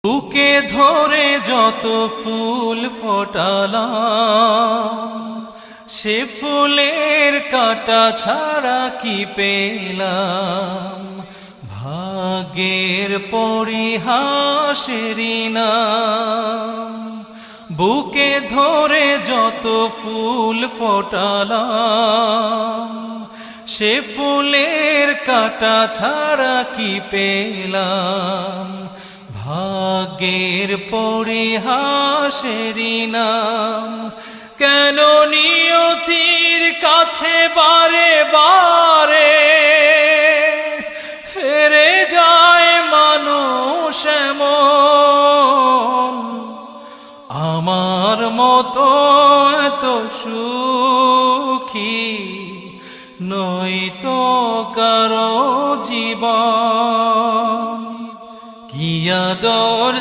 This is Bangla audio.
বুকে ধরে যত ফুল ফোটালাম, সে ফুলের কাঁটা ছাড়া কি পেলাম। ভাগ্যের পরিহাসেরই নাম। বুকে ধরে যত ফুল ফোটালাম, সে ফুলের কাঁটা ছাড়া কি পেলাম। ভাগ্যের পরিহাসেরই নাম। কেন নিয়তির কাছে বারে বারে হেরে যায় মানুষ এমন। আমার মতো এত সুখী নয়তো কারো জীবন। কি আদর